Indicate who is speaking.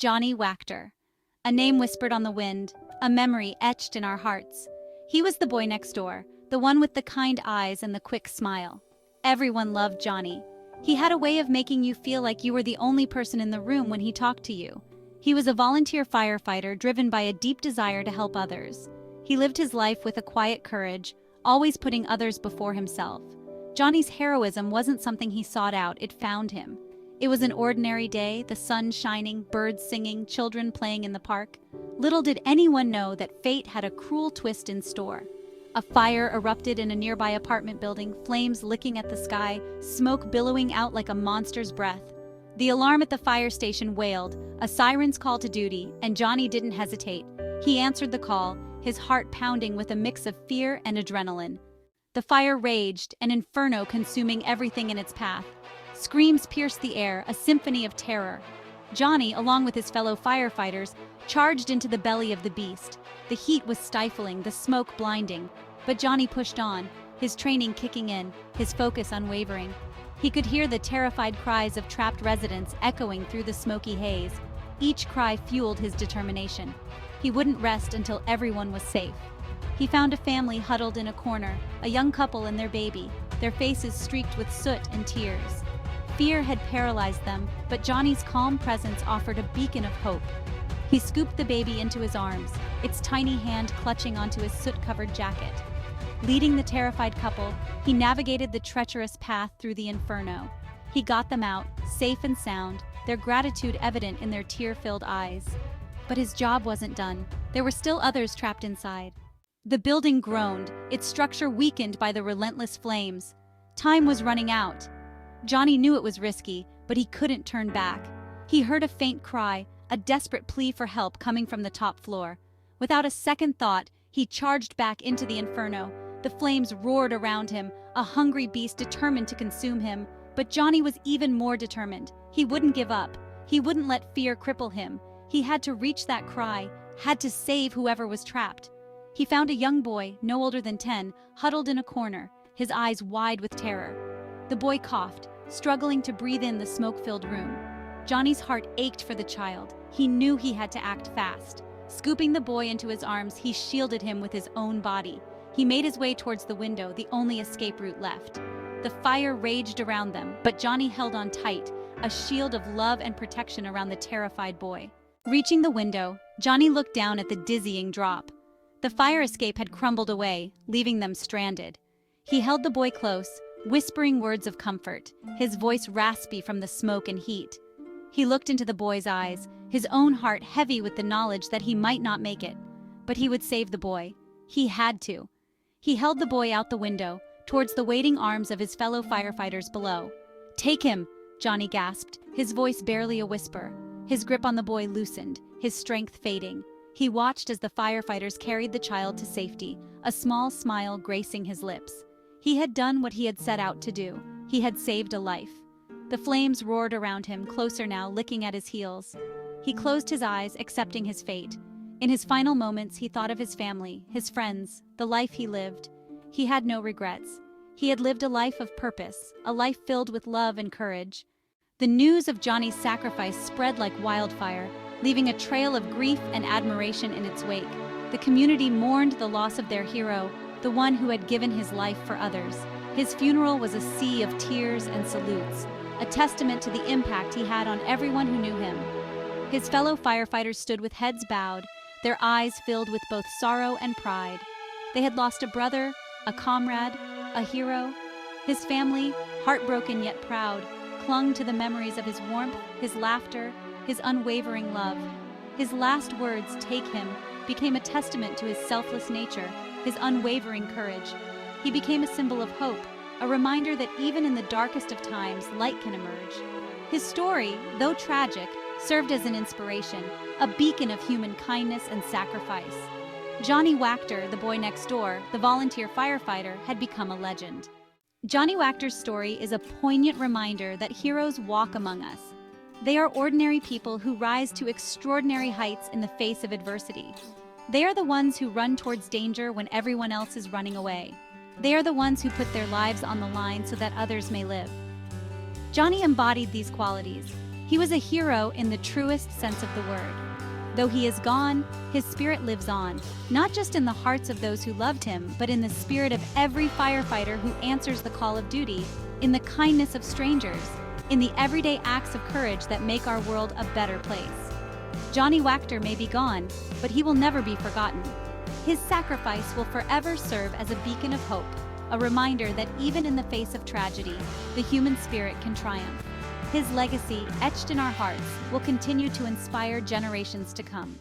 Speaker 1: Johnny Wactor. A name whispered on the wind, a memory etched in our hearts. He was the boy next door, the one with the kind eyes and the quick smile. Everyone loved Johnny. He had a way of making you feel like you were the only person in the room when he talked to you. He was a volunteer firefighter driven by a deep desire to help others. He lived his life with a quiet courage, always putting others before himself. Johnny's heroism wasn't something he sought out, it found him. It was an ordinary day, the sun shining, birds singing, children playing in the park. Little did anyone know that fate had a cruel twist in store. A fire erupted in a nearby apartment building, flames licking at the sky, smoke billowing out like a monster's breath. The alarm at the fire station wailed, a siren's call to duty, and Johnny didn't hesitate. He answered the call, his heart pounding with a mix of fear and adrenaline. The fire raged, an inferno consuming everything in its path. Screams pierced the air, a symphony of terror. Johnny, along with his fellow firefighters, charged into the belly of the beast. The heat was stifling, the smoke blinding. But Johnny pushed on, his training kicking in, his focus unwavering. He could hear the terrified cries of trapped residents echoing through the smoky haze. Each cry fueled his determination. He wouldn't rest until everyone was safe. He found a family huddled in a corner, a young couple and their baby, their faces streaked with soot and tears. Fear had paralyzed them, but Johnny's calm presence offered a beacon of hope. He scooped the baby into his arms, its tiny hand clutching onto his soot-covered jacket. Leading the terrified couple, he navigated the treacherous path through the inferno. He got them out, safe and sound, their gratitude evident in their tear-filled eyes. But his job wasn't done. There were still others trapped inside. The building groaned, its structure weakened by the relentless flames. Time was running out. Johnny knew it was risky, but he couldn't turn back. He heard a faint cry, a desperate plea for help coming from the top floor. Without a second thought, he charged back into the inferno. The flames roared around him, a hungry beast determined to consume him. But Johnny was even more determined. He wouldn't give up. He wouldn't let fear cripple him. He had to reach that cry, had to save whoever was trapped. He found a young boy, no older than 10, huddled in a corner, his eyes wide with terror. The boy coughed, struggling to breathe in the smoke-filled room. Johnny's heart ached for the child. He knew he had to act fast. Scooping the boy into his arms, he shielded him with his own body. He made his way towards the window, the only escape route left. The fire raged around them, but Johnny held on tight, a shield of love and protection around the terrified boy. Reaching the window, Johnny looked down at the dizzying drop. The fire escape had crumbled away, leaving them stranded. He held the boy close, whispering words of comfort, his voice raspy from the smoke and heat. He looked into the boy's eyes, his own heart heavy with the knowledge that he might not make it. But he would save the boy. He had to. He held the boy out the window, towards the waiting arms of his fellow firefighters below. "Take him!" Johnny gasped, his voice barely a whisper. His grip on the boy loosened, his strength fading. He watched as the firefighters carried the child to safety, a small smile gracing his lips. He had done what he had set out to do. He had saved a life. The flames roared around him, closer now, licking at his heels. He closed his eyes, accepting his fate. In his final moments, he thought of his family, his friends, the life he lived. He had no regrets. He had lived a life of purpose, a life filled with love and courage. The news of Johnny's sacrifice spread like wildfire, leaving a trail of grief and admiration in its wake. The community mourned the loss of their hero, the one who had given his life for others. His funeral was a sea of tears and salutes, a testament to the impact he had on everyone who knew him. His fellow firefighters stood with heads bowed, their eyes filled with both sorrow and pride. They had lost a brother, a comrade, a hero. His family, heartbroken yet proud, clung to the memories of his warmth, his laughter, his unwavering love. His last words, "Take him," became a testament to his selfless nature, his unwavering courage. He became a symbol of hope, a reminder that even in the darkest of times, light can emerge. His story, though tragic, served as an inspiration, a beacon of human kindness and sacrifice. Johnny Wactor, the boy next door, the volunteer firefighter, had become a legend. Johnny Wactor's story is a poignant reminder that heroes walk among us. They are ordinary people who rise to extraordinary heights in the face of adversity. They are the ones who run towards danger when everyone else is running away. They are the ones who put their lives on the line so that others may live. Johnny embodied these qualities. He was a hero in the truest sense of the word. Though he is gone, his spirit lives on, not just in the hearts of those who loved him, but in the spirit of every firefighter who answers the call of duty, in the kindness of strangers, in the everyday acts of courage that make our world a better place. Johnny Wactor may be gone, but he will never be forgotten. His sacrifice will forever serve as a beacon of hope, a reminder that even in the face of tragedy, the human spirit can triumph. His legacy, etched in our hearts, will continue to inspire generations to come.